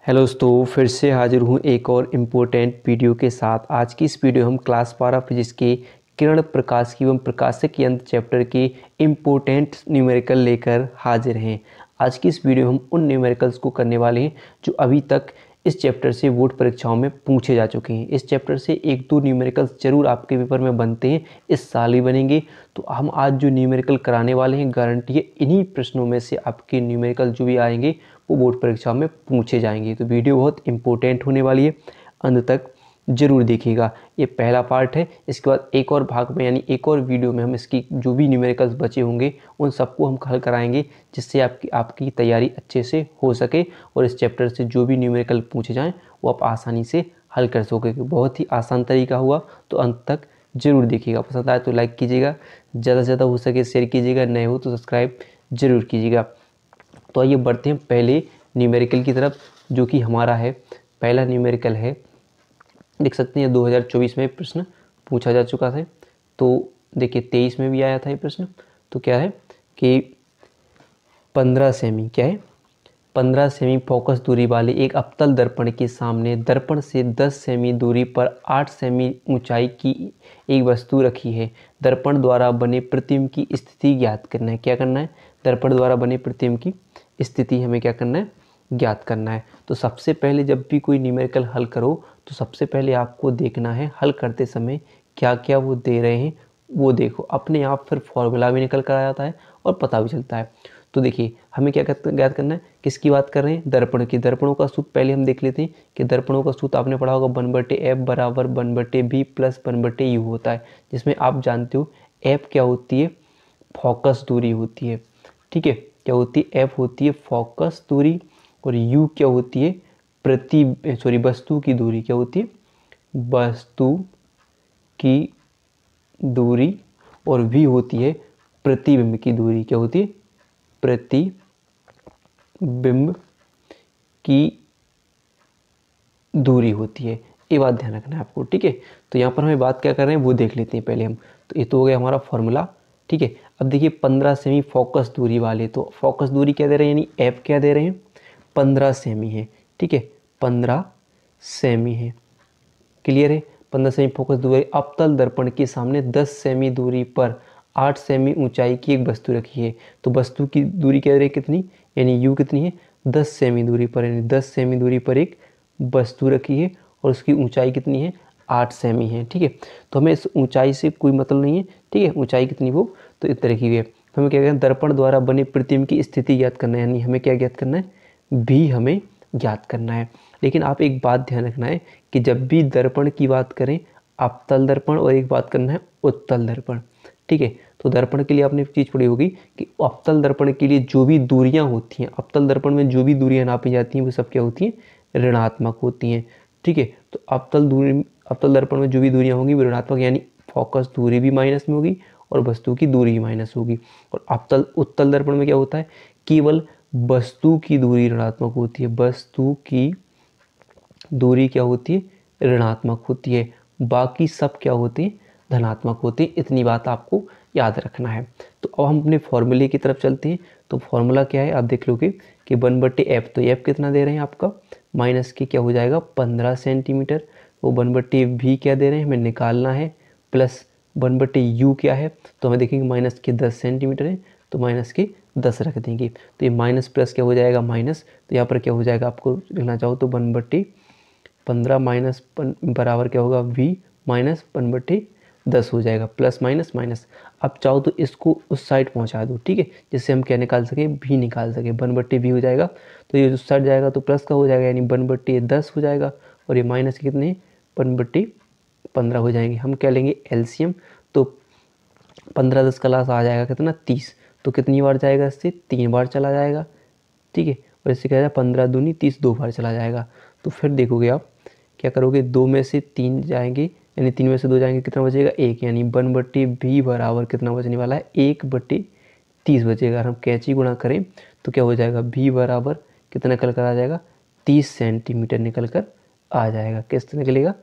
Hello दोस्तों, फिर से हाजिर हूँ एक और इम्पोर्टेंट वीडियो के साथ। आज की इस वीडियो हम क्लास 12 फिजिक्स के किरण प्रकाश की एवं प्रकाशिक यंत्र चैप्टर के इम्पोर्टेंट न्यूमेरिकल लेकर हाजिर हैं। आज की इस वीडियो हम उन न्यूमेरिकल्स को करने वाले हैं जो अभी तक इस चैप्टर से बोर्ड परीक्षाओं में पूछे जा चुके हैं। इस चैप्टर से एक दो न्यूमेरिकल्स जरूर आपके पेपर में बनते हैं, इस साल ही बनेंगे। तो हम आज जो न्यूमेरिकल कराने वाले हैं, गारंटी है इन्हीं प्रश्नों में से आपके न्यूमेरिकल जो भी आएंगे वो बोर्ड परीक्षा में पूछे जाएंगे। तो वीडियो बहुत इंपॉर्टेंट होने वाली है, अंत तक ज़रूर देखिएगा। ये पहला पार्ट है। इसके बाद एक और भाग में यानी एक और वीडियो में हम इसकी जो भी न्यूमेरिकल्स बचे होंगे उन सबको हम हल कराएंगे, जिससे आपकी तैयारी अच्छे से हो सके और इस चैप्टर से जो भी न्यूमेरिकल पूछे जाएँ वो आप आसानी से हल कर सकोगे। बहुत ही आसान तरीका हुआ, तो अंत तक ज़रूर देखिएगा। पसंद आए तो लाइक कीजिएगा, ज़्यादा से ज़्यादा हो सके शेयर कीजिएगा, नए हो तो सब्सक्राइब ज़रूर कीजिएगा। तो आइए बढ़ते हैं पहले न्यूमेरिकल की तरफ, जो कि हमारा है पहला न्यूमेरिकल है। देख सकते हैं 2024 में प्रश्न पूछा जा चुका था। तो देखिए 23 में भी आया था ये प्रश्न। तो क्या है कि 15 सेमी, क्या है 15 सेमी फोकस दूरी वाले एक अवतल दर्पण के सामने दर्पण से 10 सेमी दूरी पर 8 सेमी ऊंचाई की एक वस्तु रखी है। दर्पण द्वारा बने प्रतिबिंब की स्थिति ज्ञात करना है। क्या करना है? दर्पण द्वारा बने प्रतिबिंब की स्थिति हमें क्या करना है? ज्ञात करना है। तो सबसे पहले जब भी कोई न्यूमेरिकल हल करो तो सबसे पहले आपको देखना है हल करते समय क्या क्या वो दे रहे हैं वो देखो। अपने आप फिर फॉर्मूला भी निकल कर आ जाता है और पता भी चलता है। तो देखिए हमें क्या ज्ञात करना है, किसकी बात कर रहे हैं? दर्पण की। दर्पणों का सूत्र पहले हम देख लेते हैं कि दर्पणों का सूत्र आपने पढ़ा होगा 1/f बराबर 1/b प्लस 1/u होता है, जिसमें आप जानते हो f क्या होती है? फोकस दूरी होती है। ठीक है, क्या होती है? f होती है फोकस दूरी और u क्या होती है? वस्तु की दूरी। क्या होती है? वस्तु की दूरी। और v होती है प्रतिबिंब की दूरी। क्या होती है? प्रतिबिंब की दूरी होती है। ये बात ध्यान रखना है आपको। ठीक है, तो यहाँ पर हमें बात क्या कर रहे हैं वो देख लेते हैं पहले हम। तो ये तो हो गया हमारा फॉर्मूला। ठीक है, अब देखिए 15 सेमी फोकस दूरी वाले, तो फोकस दूरी क्या दे रहे हैं यानी एफ क्या दे रहे हैं? 15 सेमी है। ठीक है, 15 सेमी है। क्लियर है? 15 सेमी फोकस दूरी अवतल दर्पण के सामने 10 सेमी दूरी पर 8 सेमी ऊंचाई की एक वस्तु रखी है। तो वस्तु की दूरी क्या दे रही है? कितनी? यानी यू कितनी है? 10 सेमी दूरी पर, यानी 10 सेमी दूरी पर एक वस्तु रखी है और उसकी ऊंचाई कितनी है? 8 सेमी है। ठीक है, तो हमें इस ऊंचाई से कोई मतलब नहीं है। ठीक है, ऊंचाई कितनी वो तो इस तरह की है। हमें क्या कहना है? दर्पण द्वारा बने प्रतिबिंब की स्थिति ज्ञात करना है, यानी हमें क्या ज्ञात करना है? भी हमें ज्ञात करना है। लेकिन आप एक बात ध्यान रखना है कि जब भी दर्पण की बात करें, अवतल दर्पण और एक बात करना है उत्तल दर्पण। ठीक है, तो दर्पण के लिए आपने एक चीज़ पढ़ी होगी कि अवतल दर्पण के लिए जो भी दूरियां होती हैं, अवतल दर्पण में जो भी दूरियां नापी जाती हैं वो सब क्या होती हैं? ऋणात्मक होती हैं। ठीक है, तो अवतल दर्पण में जो भी दूरियां होंगी वो ऋणात्मक, यानी फोकस दूरी भी माइनस में होगी और वस्तु की दूरी भी माइनस होगी। और उत्तल दर्पण में क्या होता है? केवल वस्तु की दूरी ऋणात्मक होती है। वस्तु की दूरी क्या होती है? ऋणात्मक होती है। बाकी सब क्या होते हैं? धनात्मक होते हैं। इतनी बात आपको याद रखना है। तो अब हम अपने फॉर्मूले की तरफ चलते हैं। तो फॉर्मूला क्या है आप देख लोगे कि 1/f, तो f कितना दे रहे हैं आपका? माइनस के क्या हो जाएगा? 15 सेंटीमीटर। वो 1/v क्या दे रहे हैं? हमें निकालना है। प्लस 1/u क्या है? तो हमें देखेंगे माइनस के 10 सेंटीमीटर है, तो माइनस के 10 रख देंगे। तो ये माइनस प्लस क्या हो जाएगा? माइनस। तो यहाँ पर क्या हो जाएगा आपको लिखना चाहो तो 1/15 माइनस बराबर क्या होगा? v माइनस 1/10 हो जाएगा। Plus minus minus. अब चाहो तो इसको उस साइड पहुंचा दो। ठीक है, जिससे हम क्या निकाल सके? v निकाल सके। 1/v हो जाएगा, तो ये उस साइड जाएगा तो प्लस का हो जाएगा, यानी 1/10 हो जाएगा। और ये माइनस के कितने? 1/15 हो जाएंगे। हम क्या लेंगे? एलसीएम। तो 15 10 का लास आ जाएगा कितना? 30। तो कितनी बार जाएगा इससे? 3 बार चला जाएगा। ठीक है, और इससे क्या जाएगा? 15 दूनी 30, 2 बार चला जाएगा। तो फिर देखोगे आप क्या करोगे? 2 में से 3 जाएंगे, यानी 3 में से 2 जाएंगे, कितना बचेगा? 1, यानी 1/v बराबर कितना बचने वाला है? 1/30 बचेगा। अगर हम कैंची गुणा करें तो क्या हो जाएगा? v बराबर कितना निकल कर आ जाएगा? 30 सेंटीमीटर निकल कर आ जाएगा। किस निकलेगा?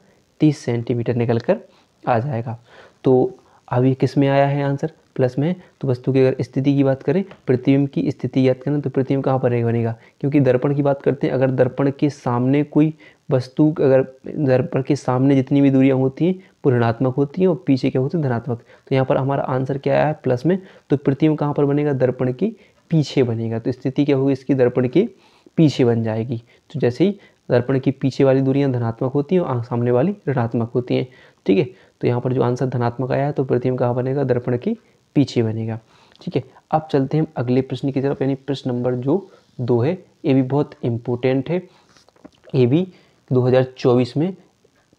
30 सेंटीमीटर निकल कर आ जाएगा। तो अब ये किस में आया है आंसर? प्लस में है। तो वस्तु की अगर स्थिति की बात करें, प्रतिबिंब की स्थिति याद करें तो प्रतिबिंब कहाँ पर बनेगा, क्योंकि दर्पण की बात करते हैं, अगर दर्पण के सामने कोई वस्तु, अगर दर्पण के सामने जितनी भी दूरियां होती हैं वो ऋणात्मक होती हैं और पीछे क्या होती है, धनात्मक। तो यहाँ पर हमारा आंसर क्या आया है, प्लस में। तो प्रतिबिंब कहाँ पर बनेगा, दर्पण के पीछे बनेगा। तो स्थिति क्या होगी इसकी, दर्पण के पीछे बन जाएगी। तो जैसे ही दर्पण की पीछे वाली दूरियां धनात्मक होती हैं और सामने वाली ऋणात्मक होती हैं। ठीक है, तो यहाँ पर जो आंसर धनात्मक आया है तो प्रतिबिंब कहाँ बनेगा, दर्पण के पीछे बनेगा। ठीक है, अब चलते हैं अगले प्रश्न की तरफ, यानी प्रश्न नंबर जो 2 है। ये भी बहुत इम्पोर्टेंट है, ये भी 2024 में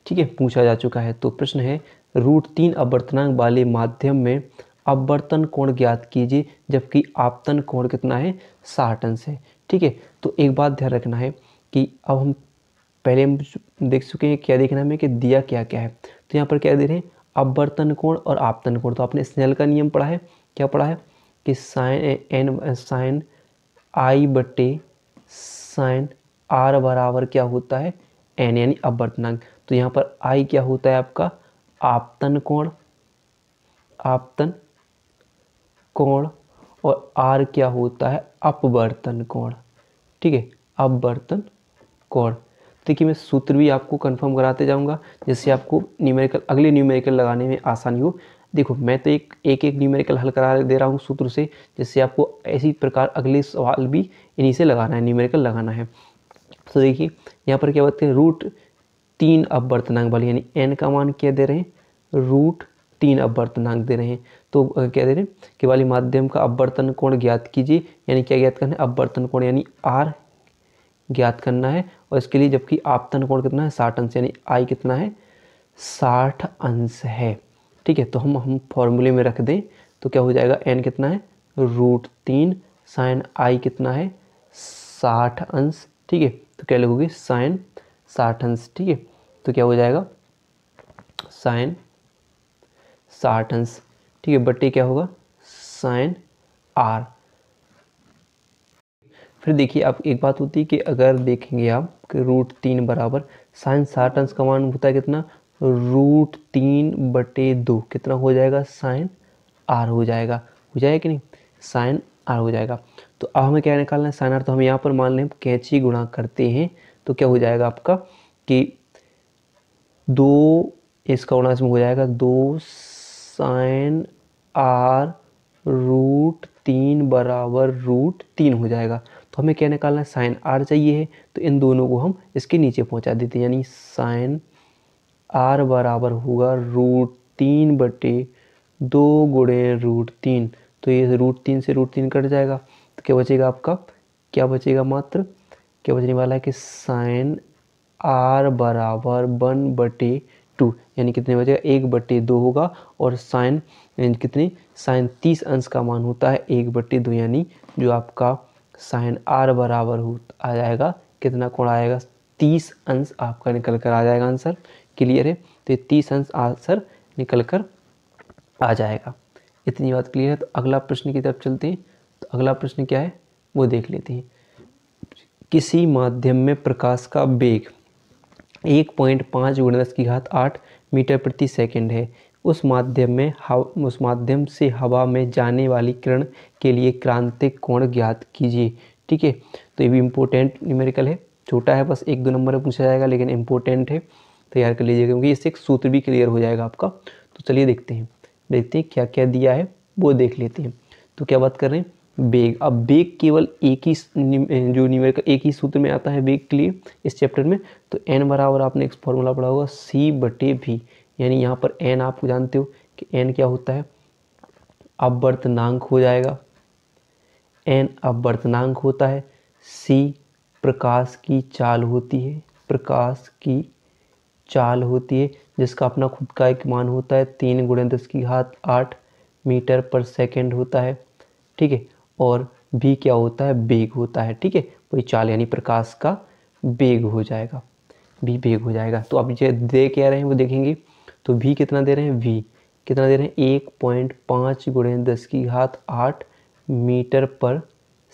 ठीक है पूछा जा चुका है। तो प्रश्न है, √3 अपवर्तनांक वाले माध्यम में अपवर्तन कोण ज्ञात कीजिए जबकि आपतन कोण कितना है, 60 अंश है। ठीक है, तो एक बात ध्यान रखना है कि अब हम पहले हम देख चुके हैं, क्या देखना है हमें कि दिया क्या क्या है। तो यहाँ पर क्या दे रहे हैं, अपवर्तन कोण और आपतन कोण। तो आपने स्नेल का नियम पढ़ा है, क्या पढ़ा है कि साइन आई बटे साइन आर बराबर क्या होता है, एन, यानी अपवर्तनांक। तो यहाँ पर आई क्या होता है आपका, आपतन कोण, आपतन कोण, और आर क्या होता है, अपवर्तन कोण। ठीक है, अपवर्तन कोण। देखिए मैं सूत्र भी आपको कंफर्म कराते जाऊंगा जिससे आपको न्यूमेरिकल, अगले न्यूमेरिकल लगाने में आसानी हो। देखो मैं तो एक एक न्यूमेरिकल हल करा दे रहा हूँ सूत्र से, जिससे आपको इसी प्रकार अगले सवाल भी इन्हीं से लगाना है, न्यूमेरिकल लगाना है। तो देखिए यहाँ पर क्या बोलते हैं, √3 अपवर्तनांक वाली, यानी n का मान क्या दे रहे हैं, √3 अपवर्तनांक दे रहे हैं। तो क्या दे रहे हैं कि वाली माध्यम का अपवर्तन कोण ज्ञात कीजिए, यानी क्या ज्ञात करना है, अपवर्तन कोण यानी r ज्ञात करना है। और इसके लिए जबकि आपतन कोण कितना है, 60 अंश, यानी आई कितना है, 60 अंश है। ठीक है, तो हम फॉर्मूले में रख दें तो क्या हो जाएगा, n कितना है, √3 साइन आई कितना है, 60 अंश। ठीक है, तो क्या लिखोगे, साइन 60 अंश। ठीक है, तो क्या हो जाएगा, साइन 60 अंश। ठीक है, बट्टे क्या होगा, साइन आर। फिर देखिए आप एक बात होती है कि अगर देखेंगे आप कि √3 बराबर साइन 60 अंश का मान होता है कितना, √3/2 कितना हो जाएगा, साइन आर हो जाएगा। हो जाएगा कि नहीं, साइन आर हो जाएगा। तो अब हमें क्या निकालना है, साइन आर। तो हम यहाँ पर मान लें कैंची गुणा करते हैं तो क्या हो जाएगा आपका कि 2 इसका गुणा इसमें हो जाएगा, 2 साइन आर √3 बराबर √3 हो जाएगा। तो हमें क्या निकालना है, साइन आर चाहिए है, तो इन दोनों को हम इसके नीचे पहुंचा देते हैं, यानी साइन आर बराबर होगा √3/2 गुणे √3। तो ये √3 से √3 कट जाएगा, तो क्या बचेगा आपका, क्या बचेगा, मात्र क्या बचने वाला है कि साइन आर बराबर 1/2, यानी कितने बचेगा, 1/2 होगा। और साइन कितनी, साइन 30 अंश का मान होता है 1/2, यानी जो आपका साइन आर बराबर आ जाएगा, कितना कोण आएगा, 30 अंश आपका निकल कर आ जाएगा आंसर। क्लियर है, तो ये 30 अंश आंसर निकल कर आ जाएगा। इतनी बात क्लियर है। तो अगला प्रश्न की तरफ चलते हैं। तो अगला प्रश्न क्या है वो देख लेते हैं। किसी माध्यम में प्रकाश का वेग 1.5 × 10⁸ मीटर प्रति सेकंड है। उस माध्यम से हवा में जाने वाली किरण के लिए क्रांतिक कोण ज्ञात कीजिए। ठीक है, तो ये भी इम्पोर्टेंट न्यूमेरिकल है, छोटा है, बस 1-2 नंबर में पूछा जाएगा, लेकिन इम्पोर्टेंट है, तैयार कर लीजिएगा क्योंकि इससे एक सूत्र भी क्लियर हो जाएगा आपका। तो चलिए देखते हैं क्या क्या दिया है वो देख लेते हैं। तो क्या बात कर रहे हैं, वेग। अब वेग केवल एक ही जो न्यूमेरिकल एक ही सूत्र में आता है वेग के लिए इस चैप्टर में। तो n बराबर आपने एक फॉर्मूला पढ़ा होगा c/v, यानी यहाँ पर n आप जानते हो कि n क्या होता है, अपवर्तनांक हो जाएगा, n अपवर्तनांक होता है, c प्रकाश की चाल होती है, प्रकाश की चाल होती है, जिसका अपना खुद का एक मान होता है 3 × 10⁸ मीटर पर सेकंड होता है। ठीक है, और v क्या होता है, वेग होता है। ठीक है, वही चाल यानी प्रकाश का वेग हो जाएगा, v वेग हो जाएगा। तो अब ये दे क्या रहे हैं वो देखेंगे। तो v कितना दे रहे हैं, v कितना दे रहे हैं, 1.5 × 10⁸ मीटर पर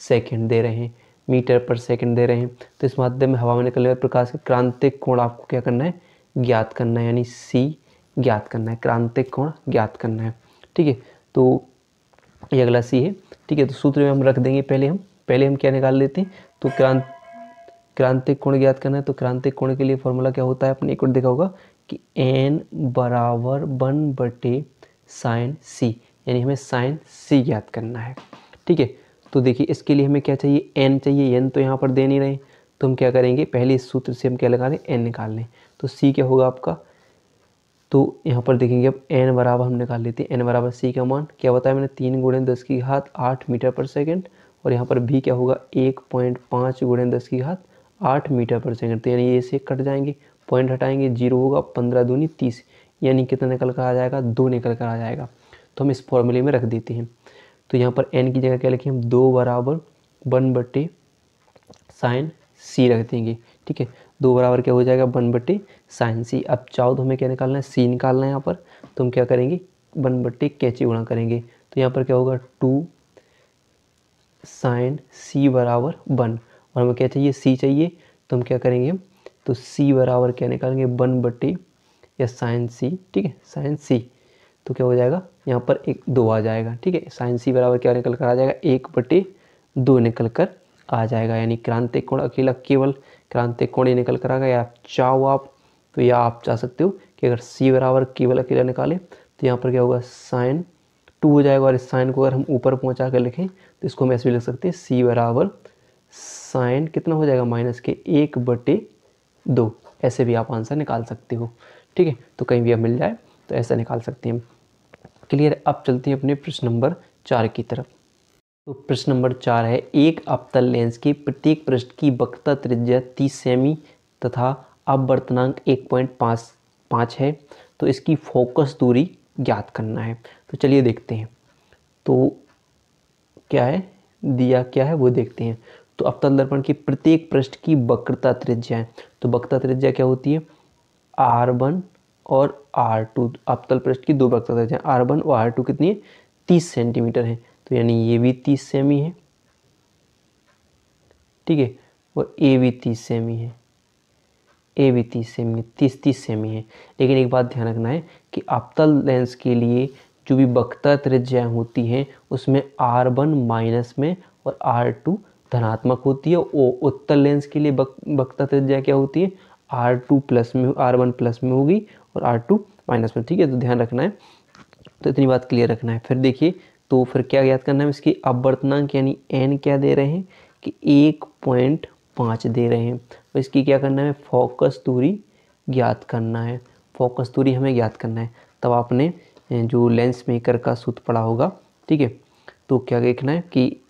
सेकंड दे रहे हैं, मीटर पर सेकंड दे रहे हैं। तो इस माध्यम में हवा में निकलने वाले प्रकाश के क्रांतिक कोण आपको क्या करना है, ज्ञात करना है, यानी c ज्ञात करना है, क्रांतिक कोण ज्ञात करना है। ठीक है, तो ये अगला सी है, ठीक है। तो सूत्र में हम रख देंगे, पहले हम क्या निकाल लेते हैं, तो क्रांतिक कोण ज्ञात करना है। तो क्रांतिक कोण के लिए फॉर्मूला क्या होता है, आपने एक और देखा होगा कि n बराबर 1/sin c, यानी हमें sin c ज्ञात करना है, ठीक है। तो देखिए इसके लिए हमें क्या चाहिए, n चाहिए, n तो यहाँ पर दे नहीं रहे, तो हम क्या करेंगे, पहले इस सूत्र से हम क्या लगा रहे हैं, n निकाल लें। तो c क्या होगा आपका, तो यहाँ पर देखेंगे अब n बराबर हम निकाल लेते हैं, n बराबर c का मान क्या बताया मैंने, 3 × 10⁸ मीटर पर सेकंड, और यहाँ पर v क्या होगा 1.5 × 10⁸ मीटर पर सेकंड। तो यानी ये से कट जाएंगे, पॉइंट हटाएंगे, 0 होगा, 15 दूनी 30, यानी कितना निकल कर आ जाएगा, 2 निकल कर आ जाएगा। तो हम इस फॉर्मूले में रख देते हैं। तो यहाँ पर n की जगह क्या लिखें हम, 2 बराबर 1/sin c रख देंगे, ठीक है। 2 बराबर क्या हो जाएगा, 1/sin c। अब चाहो तो हमें क्या निकालना है, c निकालना है यहाँ पर, तो हम क्या करेंगे 1 कैंची गुणा करेंगे। तो यहाँ पर क्या होगा 2 sin c बराबर 1, और हमें क्या चाहिए, c चाहिए, तो हम क्या करेंगे, तो c बराबर क्या निकालेंगे 1 या sin c, ठीक है, sin c। तो क्या हो जाएगा यहाँ पर 2 आ जाएगा, ठीक है। sin c बराबर क्या निकल कर आ जाएगा, 1/2 निकल कर आ जाएगा, यानी क्रांतिक कोण अकेला केवल क्रांतिक कोण ही निकल कर आ गया। आप चाहो आप तो या आप चाह सकते हो कि अगर c बराबर केवल अकेला निकालें तो यहाँ पर क्या होगा sin 2 हो जाएगा, और इस साइन को अगर हम ऊपर पहुँचा कर लिखें तो इसको हम ऐसे भी लिख सकते हैं, c बराबर sin कितना हो जाएगा, -1/2, ऐसे भी आप आंसर निकाल सकते हो, ठीक है। तो कहीं भी अब मिल जाए तो ऐसा निकाल सकते हैं। क्लियर। अब चलते हैं अपने प्रश्न नंबर 4 की तरफ। तो प्रश्न नंबर 4 है, एक अवतल लेंस के प्रत्येक पृष्ठ की वक्रता त्रिज्या 30 सेमी तथा अपवर्तनांक 1.5 है, तो इसकी फोकस दूरी ज्ञात करना है। तो चलिए देखते हैं, तो क्या है दिया, क्या है वो देखते हैं। तो अवतल दर्पण के प्रत्येक पृष्ठ की वक्रता त्रिज्या है, तो वक्रता त्रिज्या क्या होती है, R1 और R2, अवतल पृष्ठ की दो वक्रता त्रिज्या R1 और R2 कितनी है, 30 सेंटीमीटर है। तो यानी ये भी 30 सेमी है, ठीक है, और ए भी 30 सेमी है, ए भी 30 सेमी, 30 सेमी है। लेकिन एक बात ध्यान रखना है कि अवतल लेंस के लिए जो भी वक्रता त्रिज्याएं होती हैं उसमें R1 माइनस में और R2 धनात्मक होती है, और उत्तल लेंस के लिए वक्रता त्रिज्या क्या होती है, R2 प्लस में, R1 प्लस में होगी और R2 माइनस में, ठीक है। तो ध्यान रखना है, तो इतनी बात क्लियर रखना है। फिर देखिए, तो फिर क्या ज्ञात करना है, इसकी अपवर्तनांक यानी n क्या दे रहे हैं कि 1.5 दे रहे हैं, तो इसकी क्या करना है, फोकस दूरी ज्ञात करना है। फोकस दूरी हमें ज्ञात करना है, तब आपने जो लेंस मेकर का सूत्र पढ़ा होगा, ठीक है। तो क्या देखना है कि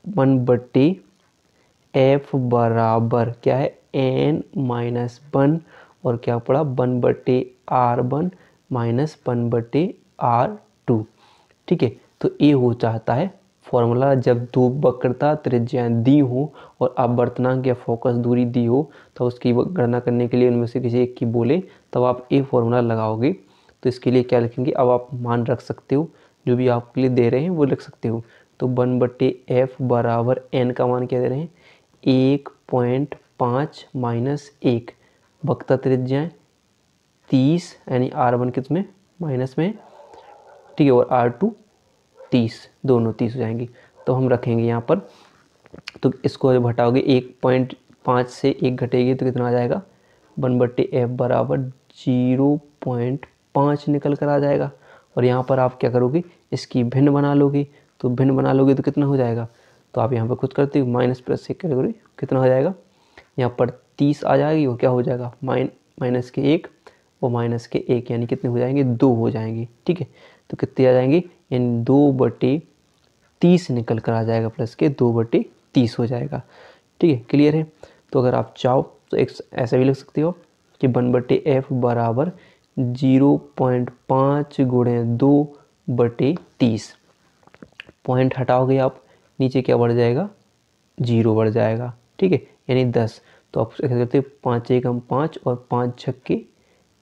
1/f बराबर क्या है, n-1, और क्या पड़ा 1/r1 माइनस 1/r2, ठीक है। तो ये हो चाहता है फॉर्मूला, जब दो वक्रता त्रिज्याएं दी हो और अपवर्तनांक या फोकस दूरी दी हो, तो उसकी गणना करने के लिए उनमें से किसी एक की बोले, तब आप ये फॉर्मूला लगाओगे। तो इसके लिए क्या लिखेंगे, अब आप मान रख सकते हो, जो भी आपके लिए दे रहे हैं वो लिख सकते हो। तो 1/f बराबर n का मान क्या दे रहे हैं, 1.5 माइनस 1, वक्रता त्रिज्याएं 30, यानी R1 कितने माइनस में, ठीक है, और R2 30, दोनों 30 हो जाएंगी। तो हम रखेंगे यहाँ पर, तो इसको जब हटाओगे 1.5 से 1 घटेगी तो कितना आ जाएगा, 1/f बराबर 0.5 निकल कर आ जाएगा। और यहाँ पर आप क्या करोगे, इसकी भिन्न बना लोगे, तो भिन्न बना लोगे तो कितना हो जाएगा, तो आप यहाँ पर खुद करते हो, माइनस प्लस से करोगे कितना हो जाएगा, यहाँ पर 30 आ जाएगी, और क्या हो जाएगा माइनस के 1 और माइनस के 1, यानी कितने हो जाएंगे, 2 हो जाएंगे, ठीक है। तो कितने आ जाएंगे, यानी 2/30 निकल कर आ जाएगा, प्लस के 2/30 हो जाएगा, ठीक है। क्लियर है। तो अगर आप चाहो तो एक ऐसा भी लिख सकते हो कि 1/f बराबर 0.5 गुणे 2/30, पॉइंट हटाओगे आप, नीचे क्या बढ़ जाएगा, 0 बढ़ जाएगा, ठीक है, यानी 10। तो आप क्या करते हो, 5 एकम 5 और 5 छक्के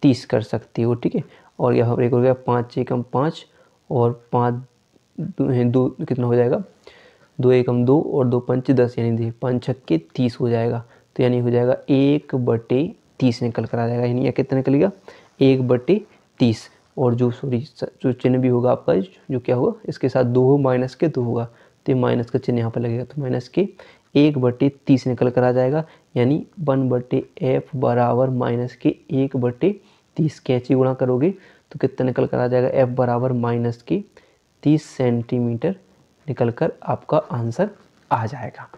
30 कर सकते हो, ठीक है। और यहाँ पर एक हो गया 5 एकम 5 और 5 दो कितना हो जाएगा, 2 एकम 2 और 2 पंच 10, यानी 5 छक्के 30 हो जाएगा। तो यानी हो जाएगा 1/30 निकल कर आ जाएगा, यानी यह कितना निकलेगा, 1/30। और जो जो चिन्ह भी होगा आपका जो क्या होगा इसके साथ 2 हो माइनस के 2 होगा, तो ये माइनस का चिन्ह यहाँ पर लगेगा, तो माइनस के 1/30 निकल कर आ जाएगा, यानी 1/f बराबर माइनस के 1/30। कैंची गुणा करोगे तो कितना निकल कर आ जाएगा, f बराबर माइनस के 30 सेंटीमीटर निकल कर आपका आंसर आ जाएगा।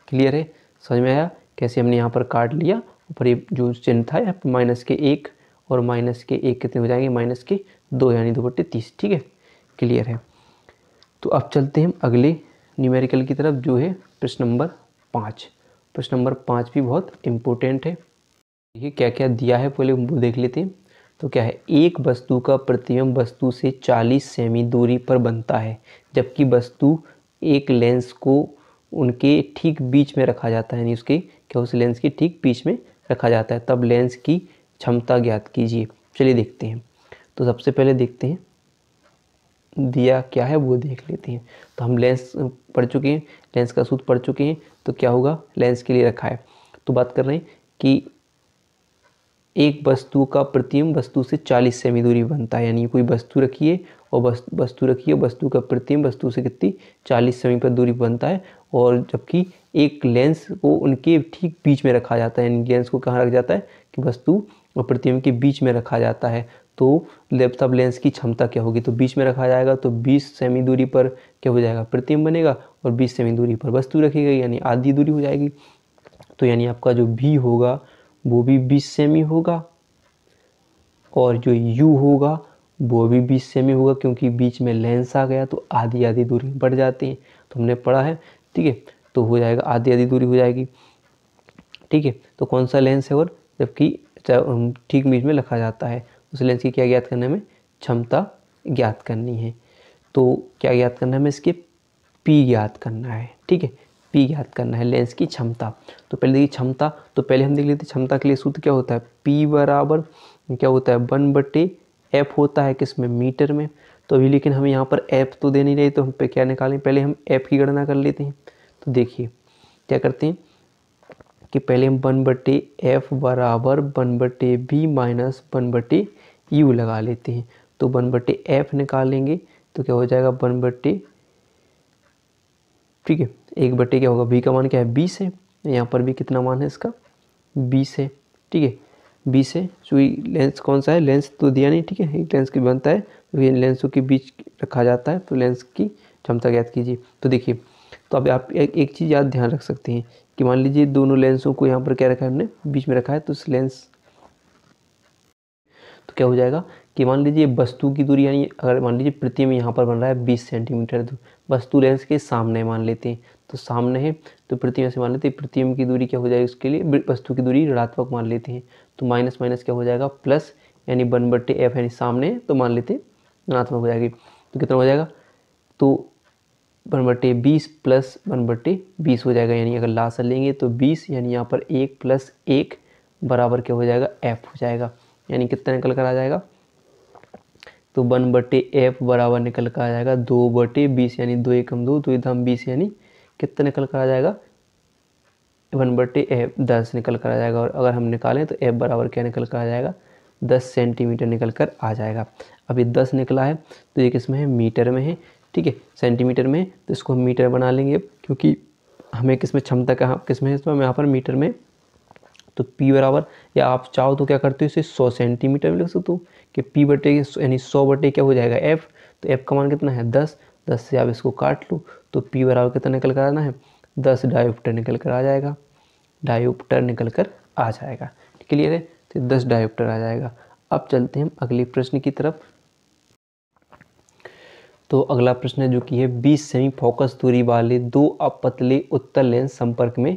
क्लियर है, समझ में आया कैसे हमने यहाँ पर काट लिया, ऊपर ये जो चिन्ह था यहाँ पर माइनस के 1 और माइनस के 1 कितने हो जाएंगे, माइनस के 2 यानी 2/30। ठीक है, क्लियर है। तो अब चलते हैं अगले न्यूमेरिकल की तरफ जो है प्रश्न नंबर 5। प्रश्न नंबर 5 भी बहुत इम्पोर्टेंट है। देखिए क्या क्या दिया है पहले वो देख लेते हैं। तो क्या है, एक वस्तु का प्रतिबिंब वस्तु से 40 सेमी दूरी पर बनता है, जबकि वस्तु एक लेंस को उनके ठीक बीच में रखा जाता है, यानी उसके क्या उस लेंस के ठीक बीच में रखा जाता है, तब लेंस की क्षमता ज्ञात कीजिए। चलिए देखते हैं। तो सबसे पहले देखते हैं दिया क्या है वो देख लेते हैं। तो हम लेंस पढ़ चुके हैं, लेंस का सूत्र पढ़ चुके हैं, तो क्या होगा लेंस के लिए रखा है। तो बात कर रहे हैं कि एक वस्तु का प्रतिबिंब वस्तु से 40 सेमी दूरी बनता है, यानी कोई वस्तु रखी है और वस्तु का प्रतिबिंब वस्तु से कितनी 40 सेमी पर दूरी बनता है, और जबकि एक लेंस को उनके ठीक बीच में रखा जाता है, यानी लेंस को कहाँ रखा जाता है कि वस्तु और प्रतिबिंब के बीच में रखा जाता है। तो तब लेंस की क्षमता क्या होगी, तो बीच में रखा जाएगा तो 20 सेमी दूरी पर क्या हो जाएगा प्रतिबिंब बनेगा, और 20 सेमी दूरी पर वस्तु रखी गई यानी आधी दूरी हो जाएगी। तो यानी आपका जो भी होगा वो भी 20 सेमी होगा, और जो u होगा वो भी 20 सेमी होगा, क्योंकि बीच में लेंस आ गया तो आधी आधी दूरी बढ़ जाती है, तो हमने पढ़ा है। ठीक है, तो हो जाएगा आधी आधी दूरी हो जाएगी। ठीक है, तो कौन सा लेंस है, और जबकि ठीक बीच में रखा जाता है, उस लेंस की क्या ज्ञात करना है, हमें क्षमता ज्ञात करनी है। तो क्या ज्ञात करना है हमें, इसके P ज्ञात करना है। ठीक है, P ज्ञात करना है लेंस की क्षमता। तो पहले देखिए क्षमता, तो पहले हम देख लेते हैं क्षमता के लिए सूत्र क्या होता है, P बराबर क्या होता है 1/f होता है किसमें, मीटर में। तो अभी लेकिन हमें यहाँ पर f तो दे नहीं रही, तो हम पे क्या निकालें, पहले हम f की गणना कर लेते हैं। तो देखिए क्या करते हैं कि पहले हम 1/f बराबर 1/b माइनस 1/u लगा लेते हैं। तो 1/f निकालेंगे तो क्या हो जाएगा 1/, ठीक है 1/, क्या होगा b का मान क्या है 20 है, यहाँ पर भी कितना मान है इसका 20 है। ठीक है 20 है, सुई लेंस कौन सा है, लेंस तो दिया नहीं। ठीक है, एक लेंस की बनता है तो ये लेंसों के बीच रखा जाता है, तो लेंस की क्षमता ज्ञात कीजिए। तो देखिए, तो अब आप एक चीज़ याद ध्यान रख सकते हैं कि मान लीजिए दोनों लेंसों को यहाँ पर क्या रखा है हमने, बीच में रखा है, तो इस लेंस तो क्या हो जाएगा कि मान लीजिए वस्तु की दूरी, यानी अगर मान लीजिए प्रतिबिंब यहाँ पर बन रहा है 20 सेंटीमीटर, तो वस्तु लेंस के सामने मान लेते हैं, तो सामने है तो प्रतिबिंब से मान लेते हैं, प्रतिबिंब की दूरी क्या हो जाएगी उसके लिए, वस्तु की दूरी ऋणात्मक मान लेते हैं, तो माइनस माइनस क्या हो जाएगा प्लस, यानी 1/f यानी सामने है तो मान लेते हैं ऋणात्मक हो जाएगी। तो कितना हो जाएगा, तो 1/20 प्लस 1/20 हो जाएगा, यानी अगर लास्ट लेंगे तो 20, यानी यहाँ पर 1 + 1 बराबर क्या हो जाएगा f हो जाएगा, यानी कितना निकल कर आ जाएगा, तो 1/f बराबर निकल कर आ जाएगा 2/20, यानी 2 × 2 2 × 20, यानी कितना निकल कर आ जाएगा 1/f 10 निकल कर आ जाएगा। और अगर हम निकालें तो f बराबर क्या निकल कर आ जाएगा 10 सेंटीमीटर निकल कर आ जाएगा। अभी 10 निकला है तो ये किस में है, मीटर में है। ठीक है, सेंटीमीटर में, तो इसको हम मीटर बना लेंगे अब, क्योंकि हमें किस में क्षमता का किस में है, तो हम यहाँ पर मीटर में, तो P बराबर, या आप चाहो तो क्या करते हो इसे 100 सेंटीमीटर में लिख सकते हो कि P/, यानी 100/, क्या हो जाएगा f, तो f का मान कितना है 10, 10 से आप इसको काट लो, तो P बराबर कितना निकल कर आना है 10 डायोप्टर निकल कर आ जाएगा, डायोप्टर निकल कर आ जाएगा। क्लियर है, तो 10 डायोप्टर आ जाएगा। अब चलते हैं हम अगले प्रश्न की तरफ। तो अगला प्रश्न है जो कि है 20 सेमी फोकस दूरी वाले 2 अपतले उत्तल लेंस संपर्क में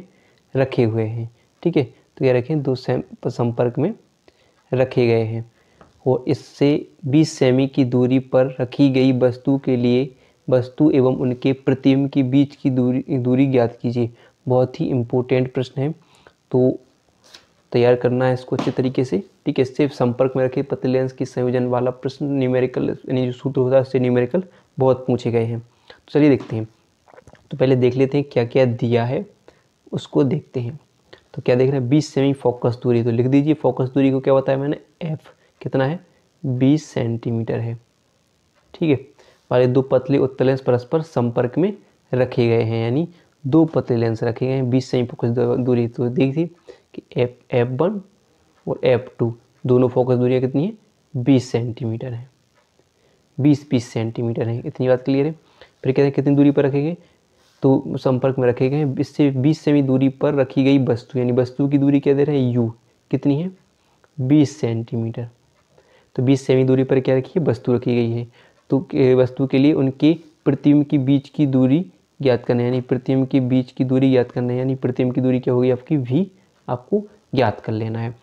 रखे हुए हैं। ठीक है, तो ये रखें 2 संपर्क में रखे गए हैं, और इससे 20 सेमी की दूरी पर रखी गई वस्तु के लिए वस्तु एवं उनके प्रतिबिंब के बीच की दूरी ज्ञात कीजिए। बहुत ही इम्पोर्टेंट प्रश्न है, तो तैयार करना है इसको अच्छे तरीके से। ठीक है, इससे संपर्क में रखे पतले लेंस की संयोजन वाला प्रश्न न्यूमेरिकल, यानी जो सूत्र होता है उससे न्यूमेरिकल बहुत पूछे गए हैं। तो चलिए देखते हैं। तो पहले देख लेते हैं क्या क्या दिया है, उसको देखते हैं। तो क्या देख रहे हैं 20 सेमी फोकस दूरी, तो लिख दीजिए फोकस दूरी को क्या बताया मैंने f, कितना है 20 सेंटीमीटर है। ठीक है, वाले दो पतले उत्तल लेंस परस्पर संपर्क में रखे गए हैं, यानी दो पतले लेंस रखे गए हैं 20 सेमी फोकस दूरी। तो देखिए कि F1 और F2 दोनों फोकस दूरियाँ कितनी है, 20 सेंटीमीटर है, 20 सेंटीमीटर है। इतनी बात क्लियर है। फिर कहते हैं कितनी दूरी पर रखे गए, तो संपर्क में रखे गए हैं इससे 20 सेमी दूरी पर रखी गई वस्तु, यानी वस्तु की दूरी क्या दे रहे हैं, U कितनी है, 20 सेंटीमीटर। तो 20 सेमी दूरी पर क्या रखी है, वस्तु रखी गई है। तो वस्तु के लिए उनके प्रतिबिंब के बीच की दूरी ज्ञात करना है, यानी प्रतिबिंब के बीच की दूरी ज्ञात करना है, यानी प्रतिबिंब की दूरी क्या होगी आपकी, V आपको ज्ञात कर लेना है।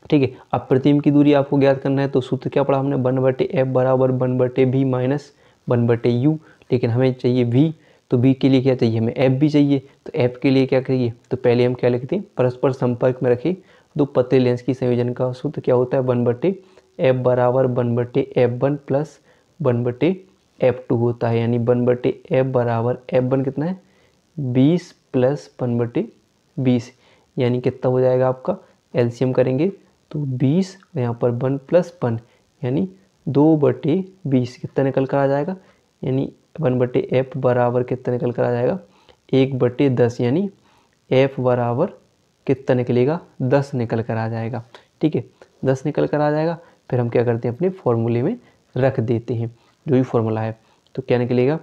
ठीक है, अब प्रतिबिंब की दूरी आपको ज्ञात करना है तो सूत्र क्या पढ़ा हमने, 1/f बराबर 1/v माइनस 1/u। लेकिन हमें चाहिए V, तो V के लिए क्या चाहिए, हमें F भी चाहिए। तो F के लिए क्या करिए, तो पहले हम क्या लिखते हैं, परस्पर संपर्क में रखे दो पतले लेंस की संयोजन का सूत्र क्या होता है, 1/f बराबर 1/f1 प्लस 1/f2 होता है। यानी 1/f बराबर f1 कितना है, 20 प्लस 1/20, यानी कितना हो जाएगा आपका, एलसीएम करेंगे तो 20 और यहाँ पर 1 प्लस 1 यानी 2/20 कितना निकल कर आ जाएगा, यानी 1/f बराबर कितना निकल कर आ जाएगा, 1/10, यानी f बराबर कितना निकलेगा, 10 निकल कर आ जाएगा। ठीक है, 10 निकल कर आ जाएगा। फिर हम क्या करते हैं, अपने फॉर्मूले में रख देते हैं जो भी फॉर्मूला है। तो क्या निकलेगा,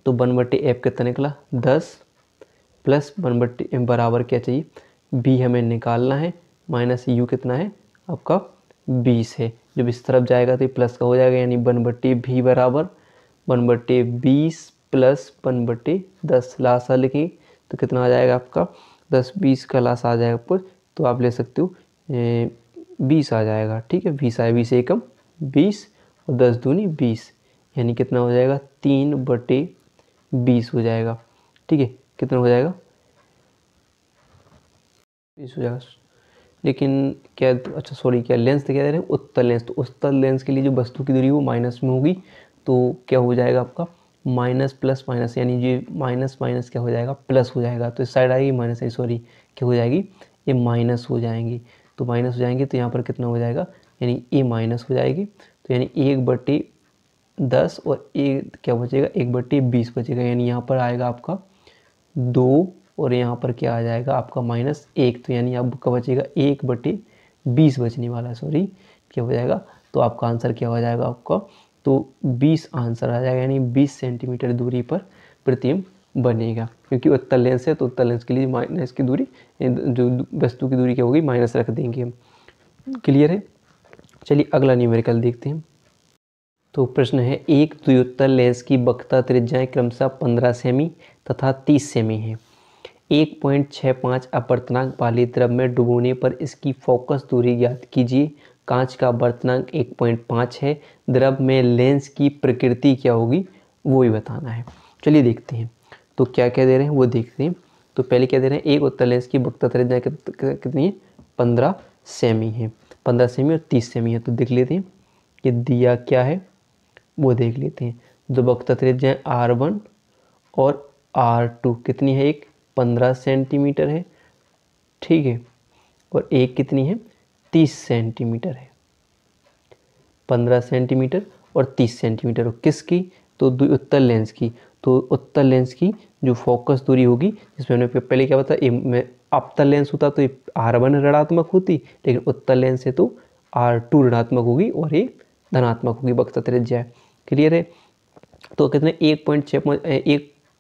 तो 1/f कितना निकला, 10 प्लस 1/f बराबर क्या चाहिए, b हमें निकालना है, माइनस u कितना है आपका 20 है। जब इस तरफ जाएगा तो ये प्लस का हो जाएगा, यानी 1/v बराबर 1/20 प्लस 1/10। लास्ट आ लिखेंगे तो कितना आ जाएगा आपका, 10-20 का लास्ट आ जाएगा ऊपर, तो आप ले सकते हो 20 आ जाएगा। ठीक है, 20 आया, 20 एकम 20 और 10 दूनी 20, यानी कितना हो जाएगा, 3/20 हो जाएगा। ठीक है, कितना हो जाएगा, 20 हो जाएगा। लेकिन क्या, अच्छा सॉरी, क्या लेंस क्या दे रहे हैं, उत्तल लेंस। तो उत्तल लेंस के लिए जो वस्तु की दूरी वो माइनस में होगी, तो क्या हो जाएगा आपका, माइनस प्लस माइनस, यानी ये माइनस माइनस क्या हो जाएगा, प्लस हो जाएगा। तो इस साइड आएगी माइनस, सॉरी क्या हो जाएगी, ये माइनस हो जाएंगी। तो माइनस हो जाएंगे तो यहाँ पर कितना हो जाएगा, यानी ये माइनस हो जाएगी। तो यानी 1/10 और ये क्या बचेगा, 1/20 बचेगा। यानी यहाँ पर आएगा आपका 2 और यहाँ पर क्या आ जाएगा आपका -1। तो यानी आपका बचेगा 1/20 बचने वाला है, सॉरी क्या हो जाएगा, तो आपका आंसर क्या हो जाएगा आपका, तो 20 आंसर आ जाएगा। यानी 20 सेंटीमीटर दूरी पर प्रतिबिंब बनेगा, क्योंकि उत्तल लेंस है तो उत्तल लेंस के लिए माइनस की दूरी, जो वस्तु की दूरी क्या होगी, माइनस रख देंगे हम। क्लियर है। चलिए अगला न्यूमेरिकल देखते हैं। तो प्रश्न है, एक द्विउत्तल लेंस की वक्रता त्रिज्याएं क्रमशः 15 सेमी तथा 30 सेमी है। 1.65 अपवर्तनांक वाले द्रव में डुबोने पर इसकी फोकस दूरी ज्ञात कीजिए। कांच का अपवर्तनांक 1.5 है। द्रव में लेंस की प्रकृति क्या होगी वो ही बताना है। चलिए देखते हैं, तो क्या क्या दे रहे हैं वो देखते हैं। तो पहले क्या दे रहे हैं, एक उत्तल लेंस की वक्रता त्रिज्या कितनी है, 15 सेमी है। 15 सेमी और 30 सेमी है। तो देख लेते हैं कि दिया क्या है वो देख लेते हैं। दो वक्रता त्रिज्या R1 और R2 कितनी है, एक 15 सेंटीमीटर है, ठीक है, और एक कितनी है, 30 सेंटीमीटर है। 15 सेंटीमीटर और 30 सेंटीमीटर, और किसकी, तो उत्तल लेंस की। तो उत्तल लेंस की जो फोकस दूरी होगी, जिसमें हमने पहले क्या बताया, अवतल लेंस होता तो R1 ऋणात्मक होती, लेकिन उत्तल लेंस है तो R2 ऋणात्मक होगी और ये धनात्मक होगी वक्रता त्रिज्या। क्लियर है। तो कितने,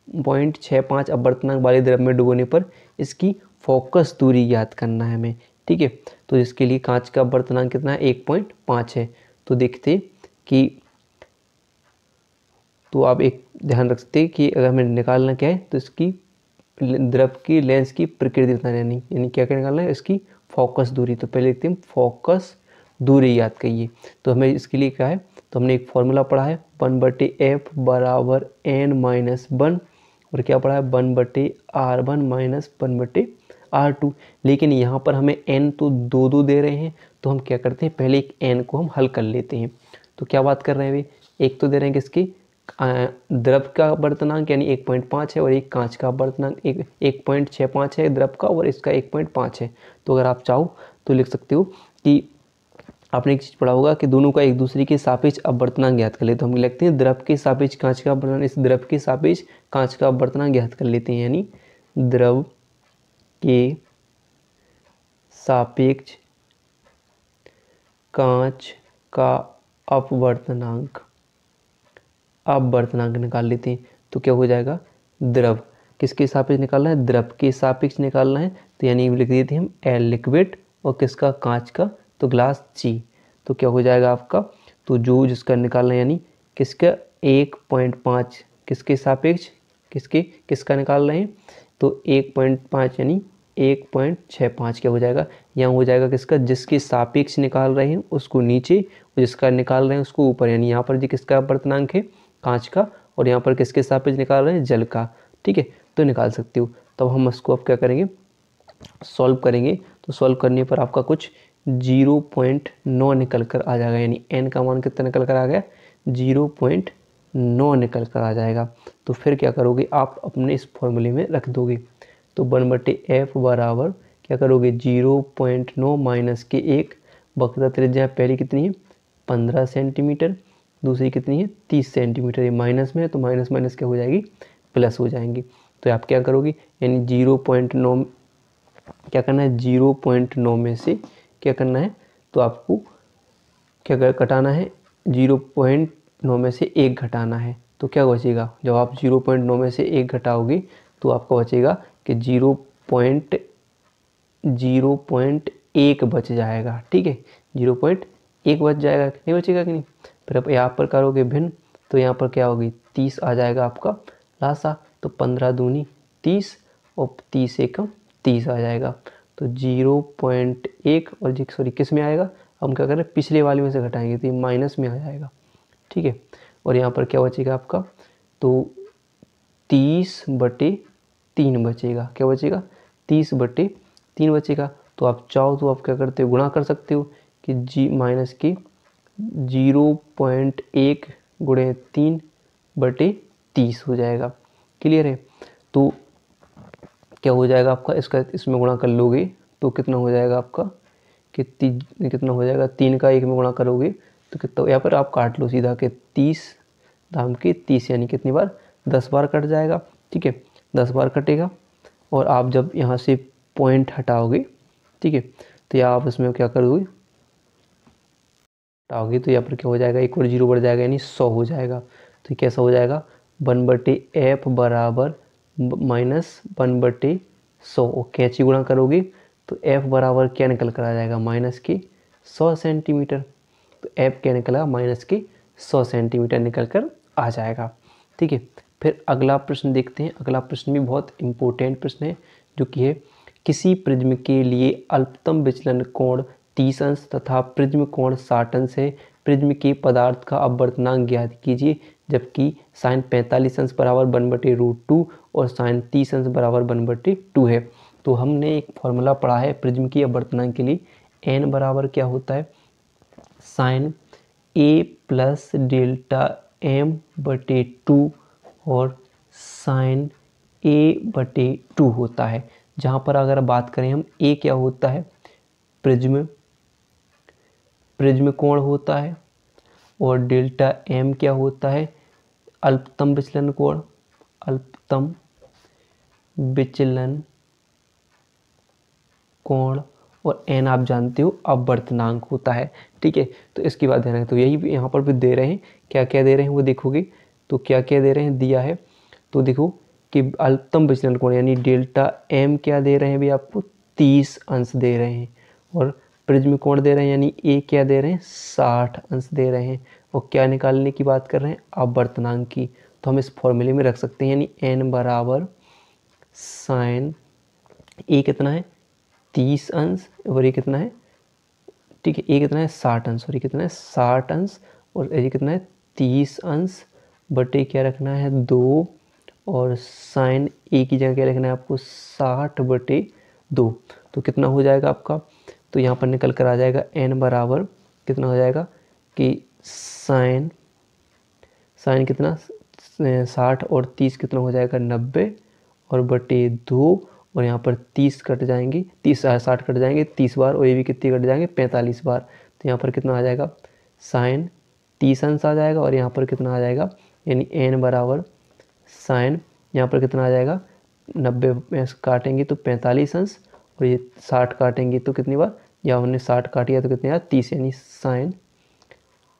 1.65 अपवर्तनांक वाले द्रव में डुबोने पर इसकी फोकस दूरी ज्ञात करना है हमें। ठीक है, तो इसके लिए कांच का अपवर्तनांक कितना है, 1.5 है। तो देखते कि, तो आप एक ध्यान रखते कि अगर हमें निकालना क्या है, तो इसकी द्रव की लेंस की प्रकृति बताना, यानी क्या क्या निकालना है, इसकी फोकस दूरी। तो पहले देखते हैं फोकस दूरी याद करिए। तो हमें इसके लिए क्या है, तो हमने एक फॉर्मूला पढ़ा है, 1/f बराबर n-1, और क्या पढ़ा है, 1/r1 माइनस 1/r2। लेकिन यहाँ पर हमें n तो दो दे रहे हैं, तो हम क्या करते हैं, पहले एक n को हम हल कर लेते हैं। तो क्या बात कर रहे हैं वे, एक तो दे रहे हैं किसकी, द्रव का अपवर्तनांक यानी 1.5 है, और एक कांच का अपवर्तनांक 1.65 है द्रव का, और इसका 1.5 है। तो अगर आप चाहो तो लिख सकते हो कि आपने एक चीज़ पढ़ा होगा कि दोनों का एक दूसरे के सापेक्ष अपवर्तनांक ज्ञात कर ले, तो हम लिखते हैं द्रव के सापेक्ष कांच का अपवर्तनांक, इस द्रव के सापेक्ष कांच का अपवर्तनांक ज्ञात कर लेते हैं, यानी द्रव के सापेक्ष कांच का अपवर्तनांक निकाल लेते हैं। तो क्या हो जाएगा, द्रव किसके सापेक्ष निकालना है, द्रव के सापेक्ष निकालना है, तो यानी लिख देते हैं हम एल लिक्विड, और किसका, कांच का, तो ग्लास जी। तो क्या हो जाएगा आपका, तो जो जिसका निकालना है यानी किसका 1.5 किसके सापेक्ष, किसका निकाल रहे हैं, तो 1.5 यानी 1.65 क्या हो जाएगा, यहाँ हो जाएगा किसका, जिसके सापेक्ष निकाल रहे हैं उसको नीचे, और जिसका निकाल रहे हैं उसको ऊपर, यानी यहाँ पर जी किसका अपवर्तनांक है, कांच का, और यहाँ पर किसके सापेक्ष निकाल रहे हैं, जल का। ठीक है, तो निकाल सकते हो। तब हम इसको अब क्या करेंगे, सॉल्व करेंगे। तो सॉल्व करने पर आपका कुछ 0.9 निकल कर आ जाएगा, यानी n का मान कितना निकल कर आ गया, 0.9 निकल कर आ जाएगा। तो फिर क्या करोगे, आप अपने इस फॉर्मूले में रख दोगे। तो 1/f बराबर क्या करोगे, 0.9 माइनस के 1, वक्रता त्रिज्या पहली कितनी है 15 सेंटीमीटर, दूसरी कितनी है 30 सेंटीमीटर, ये माइनस में है तो माइनस माइनस क्या हो जाएगी, प्लस हो जाएंगी। तो आप क्या करोगे, यानी 0.9 क्या करना है, 0.9 में से क्या करना है, तो आपको क्या घटाना है, 0.9 में से 1 घटाना है। तो क्या बचेगा, जब आप 0.9 में से 1 घटाओगे तो आपका बचेगा कि 0.1 बच जाएगा। ठीक है, 0.1 बच जाएगा, नहीं बचेगा कि नहीं। फिर आप यहाँ पर करोगे भिन्न, तो यहाँ पर क्या होगी, 30 आ जाएगा आपका लासा, तो 15 दूनी 30 और 30 एकम 30 आ जाएगा। तो 0.1 और जी सॉरी किस में आएगा, हम क्या करें पिछले वाले में से घटाएंगे तो ये माइनस में आ जाएगा। ठीक है, और यहाँ पर क्या बचेगा आपका, तो 30/3 बचेगा, क्या बचेगा 30/3 बचेगा। तो आप चाहो तो आप क्या करते हो, गुणा कर सकते हो कि जी माइनस की 0.1 गुणे 3/30 हो जाएगा। क्लियर है, तो क्या हो जाएगा आपका, इसका इसमें गुणा कर लोगे तो कितना हो जाएगा आपका, कितना हो जाएगा, 3 का 1 में गुणा करोगे तो कितना, यहाँ पर आप काट लो सीधा के 30 दाम के 30, यानी कितनी बार 10 बार कट जाएगा। ठीक है, 10 बार कटेगा, और आप जब यहाँ से पॉइंट हटाओगे, ठीक है, तो यहाँ आप इसमें क्या करोगे, हटाओगे तो यहाँ पर क्या हो जाएगा, एक और 0 बढ़ जाएगा, यानी 100 हो जाएगा। तो कैसा हो जाएगा, 1/f बराबर -1/100, और कैंची गुणा करोगे तो f बराबर क्या निकल कर आ जाएगा, -100 सेंटीमीटर। तो f क्या निकला, -100 सेंटीमीटर निकल कर आ जाएगा। ठीक है, फिर अगला प्रश्न देखते हैं। अगला प्रश्न भी बहुत इम्पोर्टेंट प्रश्न है, जो कि है किसी प्रिज्म के लिए अल्पतम विचलन कोण 30 अंश तथा प्रिज्म कोण 60 अंश है। प्रिज्म के पदार्थ का अपवर्तनांक ज्ञात कीजिए, जबकि साइन 45 अंश बराबर 1/√2 और साइन 30 अंश बराबर 1/2 है। तो हमने एक फॉर्मूला पढ़ा है प्रिज्म की अपवर्तनांक के लिए, n बराबर क्या होता है, sign a plus delta m/2 और साइन a/2 होता है। जहाँ पर अगर बात करें हम, a क्या होता है, प्रिज्म कोण होता है, और डेल्टा m क्या होता है, अल्पतम विचलन कोण, अल्पतम विचलन कोण, और n आप जानते हो अपवर्तनांक होता है। ठीक है, तो इसकी बात ध्यान रखें। तो यही यहाँ पर भी दे रहे हैं, क्या क्या दे रहे हैं वो देखोगे, तो क्या क्या दे रहे हैं दिया है, तो देखो कि अल्पतम विचलन कोण यानी डेल्टा m क्या दे रहे हैं भी आपको 30 अंश दे रहे हैं, और प्रिज्म कोण दे रहे हैं यानी a क्या दे रहे हैं 60 अंश दे रहे हैं, और क्या निकालने की बात कर रहे हैं, अपवर्तनांक की। तो हम इस फॉर्मूले में रख सकते हैं, यानी n बराबर साइन a कितना है 30 अंश, और ये कितना है, ठीक है, ये कितना है 60 अंश, और ये कितना है 60 अंश, और ये कितना है 30 अंश बटे क्या रखना है 2, और साइन ए की जगह क्या लिखना है आपको 60/2। तो कितना हो जाएगा आपका, तो यहाँ पर निकल कर आ जाएगा n बराबर कितना हो जाएगा कि साइन कितना 60 और 30 कितना हो जाएगा 90, और बटे 2, और यहाँ पर 30 कट जाएंगे, 60 कट जाएंगे 30 बार, और ये भी कितनी कट जाएंगे 45 बार। तो यहाँ पर कितना आ जाएगा साइन 30 अंश आ जाएगा, और यहाँ पर कितना आ जाएगा यानी n बराबर साइन यहाँ पर कितना आ जाएगा 90 में काटेंगे तो 45 अंश, और ये 60 काटेंगे तो कितनी बार, या हमने 60 काटिया तो कितने यार 30, यानी साइन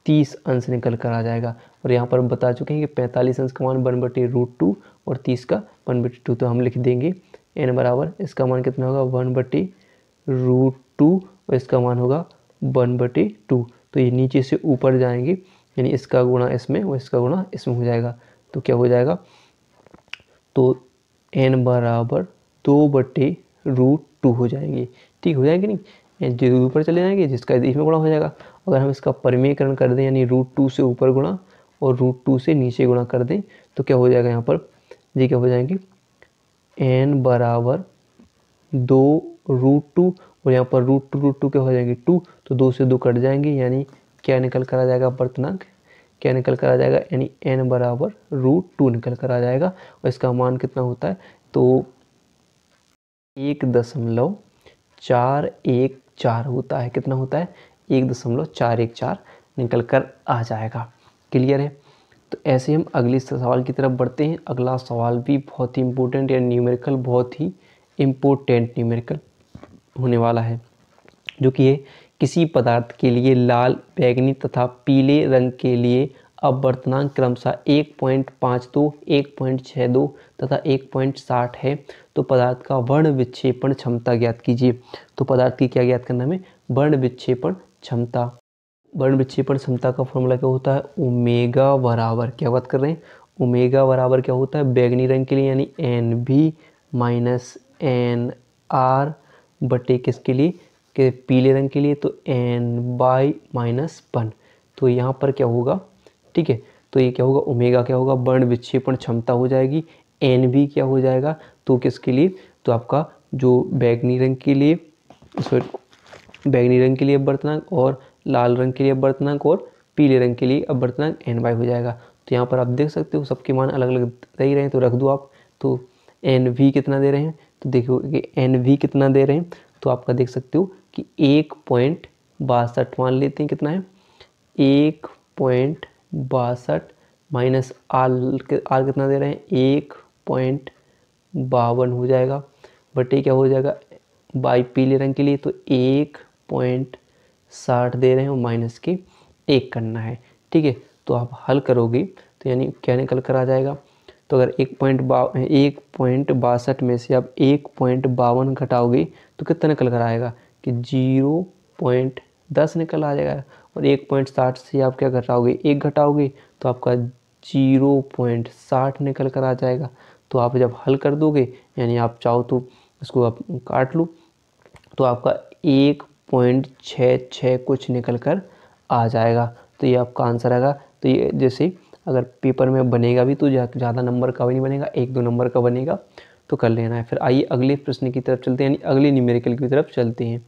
30 अंश निकल कर आ जाएगा। और यहाँ पर बता चुके हैं कि 45 अंश का मान 1/√2 और 30 का 1/2, तो हम लिख देंगे n बराबर इसका मान कितना होगा 1/√2 और इसका मान होगा 1/2। तो ये नीचे से ऊपर जाएंगे, यानी इसका गुणा इसमें और इसका गुणा इसमें हो जाएगा, तो क्या हो जाएगा, तो n बराबर 2/√2 हो जाएंगे। ठीक हो जाएंगे नहीं, जो ऊपर चले जाएंगे जिसका इसमें गुणा हो जाएगा। अगर हम इसका परिमेयकरण कर दें यानी √2 से ऊपर गुणा और √2 से नीचे गुणा कर दें तो क्या हो जाएगा यहाँ पर, जी क्या हो जाएंगे n बराबर 2√2 और यहाँ पर √2 क्या हो जाएंगे 2, तो 2 से 2 कट जाएंगे, यानी क्या निकल कर आ जाएगा अपर्तनांक, क्या निकल कर आ जाएगा यानी n बराबर √2 निकल कर आ जाएगा। और इसका मान कितना होता है तो 1.414 होता है, कितना होता है 1.414 निकल कर आ जाएगा। क्लियर है। तो ऐसे हम अगले सवाल की तरफ बढ़ते हैं। अगला सवाल भी बहुत ही इम्पोर्टेंट या न्यूमेरिकल, बहुत ही इम्पोर्टेंट न्यूमेरिकल होने वाला है, जो कि है किसी पदार्थ के लिए लाल, बैंगनी तथा पीले रंग के लिए अपवर्तनांक क्रमशः 1.52, 1.62 तथा 1.60 है, तो पदार्थ का वर्ण विक्षेपण क्षमता ज्ञात कीजिए। तो पदार्थ की क्या ज्ञात करना हमें, वर्ण विक्षेपण क्षमता। वर्ण विक्षेपण क्षमता का फॉर्मूला क्या होता है, ओमेगा बराबर, क्या बात कर रहे हैं, ओमेगा बराबर क्या होता है बैंगनी रंग के लिए यानी NB माइनस NR बटे किसके लिए, के पीले रंग के लिए तो N/-1। तो यहाँ पर क्या होगा, ठीक है, तो ये क्या होगा ओमेगा क्या होगा वर्ण विक्षेपण क्षमता हो जाएगी, NB क्या हो जाएगा तो किसके लिए, तो आपका जो बैंगनी रंग के लिए, बैंगनी रंग के लिए अपवर्तनांक और लाल रंग के लिए अपवर्तनांक और पीले रंग के लिए अपवर्तनांक N/, हो जाएगा। तो यहाँ पर आप देख सकते हो सबके मान अलग अलग दे ही रहे हैं, तो रख दो आप। तो NV कितना दे रहे हैं, तो देखो कि NV कितना दे रहे हैं, तो आपका देख सकते हो कि 1.62 मान लेते हैं, कितना है 1.62 माइनस R कितना दे रहे हैं 1.52 हो जाएगा, बटे क्या हो जाएगा बाई पीले रंग के लिए तो 1.60 दे रहे हैं और माइनस के 1 करना है। ठीक है, तो आप हल करोगे तो यानी क्या निकल कर आ जाएगा, तो अगर 1.62 में से आप 1.52 घटाओगे तो कितना निकल कर आएगा कि 0.10 निकल आ जाएगा, और 1.60 से आप क्या घटाओगे 1 घटाओगे तो आपका 0.60 निकल कर आ जाएगा। तो आप जब हल कर दोगे यानी आप चाहो तो इसको आप काट लो तो आपका 1.66 कुछ निकल कर आ जाएगा। तो ये आपका आंसर आएगा। तो ये जैसे अगर पेपर में बनेगा भी तो ज़्यादा नंबर का भी नहीं बनेगा, 1-2 नंबर का बनेगा, तो कर लेना है। फिर आइए अगले प्रश्न की तरफ चलते हैं, यानी अगले न्यूमेरिकल की तरफ चलते हैं।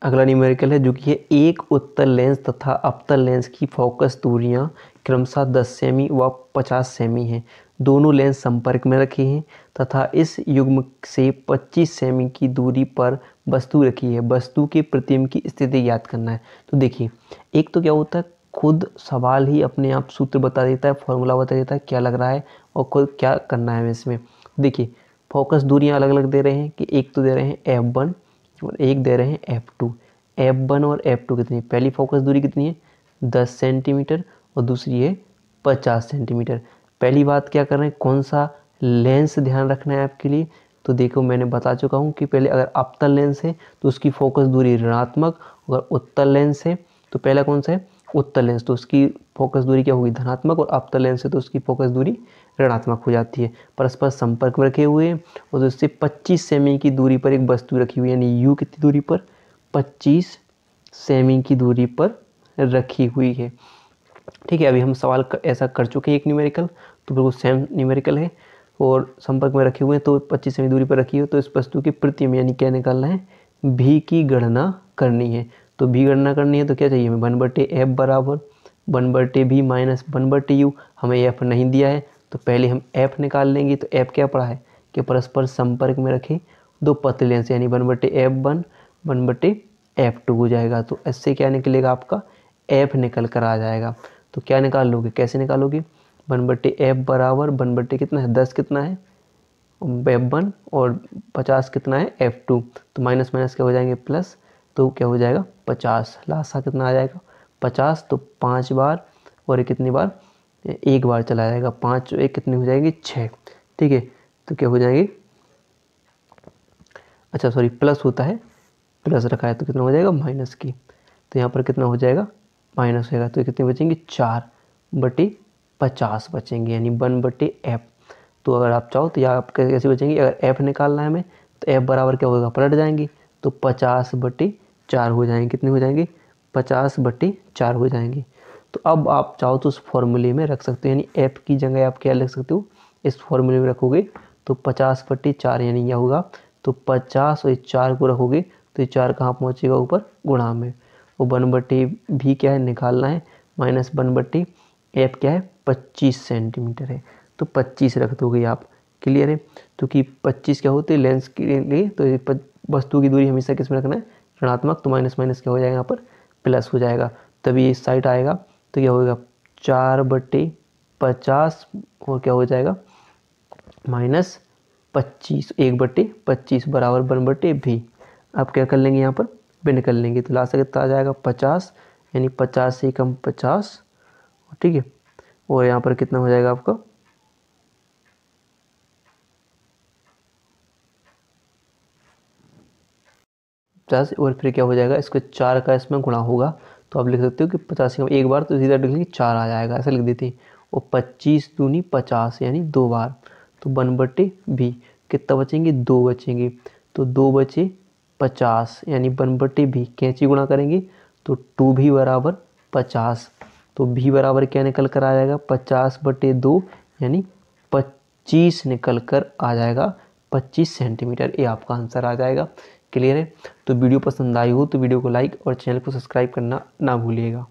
अगला न्यूमेरिकल है जो कि है एक उत्तल लेंस तथा अवतल लेंस की फोकस दूरियां क्रमशः 10 सेमी व 50 सेमी हैं। दोनों लेंस संपर्क में रखे हैं तथा इस युग्म से 25 सेमी की दूरी पर वस्तु रखी है। वस्तु के प्रतिबिंब की स्थिति ज्ञात करना है। तो देखिए, एक तो क्या होता है खुद सवाल ही अपने आप सूत्र बता देता है, फॉर्मूला बता देता है क्या लग रहा है और खुद क्या करना है इसमें। देखिए, फोकस दूरियां अलग अलग दे रहे हैं कि एक तो दे रहे हैं F1 और एक दे रहे हैं F2। F1 और F2 कितनी है, पहली फोकस दूरी कितनी है 10 सेंटीमीटर और दूसरी है 50 सेंटीमीटर। पहली बात क्या कर रहे हैं, कौन सा लेंस ध्यान रखना है आपके लिए, तो देखो मैंने बता चुका हूँ कि पहले अगर अवतल लेंस है तो उसकी फोकस दूरी ऋणात्मक, अगर उत्तल लेंस है तो पहला कौन सा है उत्तल लेंस, तो उसकी फोकस दूरी क्या होगी धनात्मक, और अवतल लेंस है तो उसकी फोकस दूरी ऋणात्मक हो जाती है। परस्पर संपर्क में रखे हुए हैं और उससे 25 सेमी की दूरी पर एक वस्तु रखी हुई है, यानी यू कितनी दूरी पर 25 सेमी की दूरी पर रखी हुई है। ठीक है, अभी हम सवाल ऐसा कर चुके हैं एक न्यूमेरिकल, तो बिल्कुल सेम न्यूमेरिकल है और संपर्क में रखे हुए हैं तो 25 सेमी दूरी पर रखी हो, तो इस वस्तु के प्रतिबिंब यानी क्या निकालना है भी की गणना करनी है। तो भी गणना करनी है तो क्या चाहिए हमें 1/f बराबर 1/v माइनस 1/u। हमें f नहीं दिया है तो पहले हम f निकाल लेंगे। तो f क्या पड़ा है कि परस्पर संपर्क में रखे दो पतले लेंस, यानी 1/f1 1/f2 F2 हो जाएगा। तो इससे क्या निकलेगा आपका F निकल कर आ जाएगा। तो क्या निकाल लोगे, कैसे निकालोगे, 1/F बराबर 1/ कितना है 10 कितना है F1 और 50 कितना है F2। तो माइनस माइनस क्या हो जाएंगे प्लस, तो क्या हो जाएगा 50। लास्ट कितना आ जाएगा 50। तो 5 बार और ये कितनी बार, एक बार चला जाएगा, 5 एक कितनी हो जाएगी 6। ठीक है, तो क्या हो जाएगी, अच्छा सॉरी प्लस होता है, प्लस रखा है तो कितना हो जाएगा माइनस की। तो यहाँ पर कितना हो जाएगा माइनस होएगा। तो कितने बचेंगे 4/50 बचेंगे, यानी 1/F। तो अगर आप चाहो तो यहाँ आप कैसे बचेंगे, अगर F निकालना है हमें तो F बराबर क्या होगा, पलट जाएंगे तो 50/4 हो जाएंगे। कितने हो जाएंगे 50/4 हो जाएंगे। तो अब आप चाहो तो उस फॉर्मूले में रख सकते हो, यानी F की जगह आप क्या लिख सकते हो, इस फॉर्मूले में रखोगे तो 50/4 यानी यह होगा। तो 50 और इस 4 को रखोगे तो ये 4 कहाँ पहुँचेगा ऊपर गुणा में, वो 1/V क्या है निकालना है, माइनस 1/F क्या है 25 सेंटीमीटर है। तो 25 रख दोगे आप, क्लियर है। तो कि 25 क्या होती है लेंस के लिए, तो वस्तु की दूरी हमेशा किस में रखना है ऋणात्मक, तो माइनस माइनस क्या हो जाएगा यहाँ पर प्लस हो जाएगा, तभी इस साइड आएगा। तो क्या होगा 4/50 और क्या हो जाएगा -25, 1/25 बराबर 1/V। आप क्या कर लेंगे यहाँ पर भिन्न कर लेंगे, तो लास्ट कितना आ जाएगा 50, यानी 50 से कम 50। ठीक है, और यहाँ पर कितना हो जाएगा आपका 50, और फिर क्या हो जाएगा इसको 4 का इसमें गुणा होगा। तो आप लिख सकते हो कि 50 से कम एक बार तो सीधा लिख लेंगे 4 आ जाएगा, ऐसा लिख देते हैं। और 25 दूनी 50 यानी 2 बार, तो 1/V कितना बचेंगे 2 बचेंगे। तो 2 बचे 50 यानी 1/V, कैंची गुणा करेंगे तो 2V बराबर 50। तो V बराबर क्या निकल कर आ जाएगा 50/2 यानी 25 निकल कर आ जाएगा 25 सेंटीमीटर, ये आपका आंसर आ जाएगा। क्लियर है। तो वीडियो पसंद आई हो तो वीडियो को लाइक और चैनल को सब्सक्राइब करना ना भूलिएगा।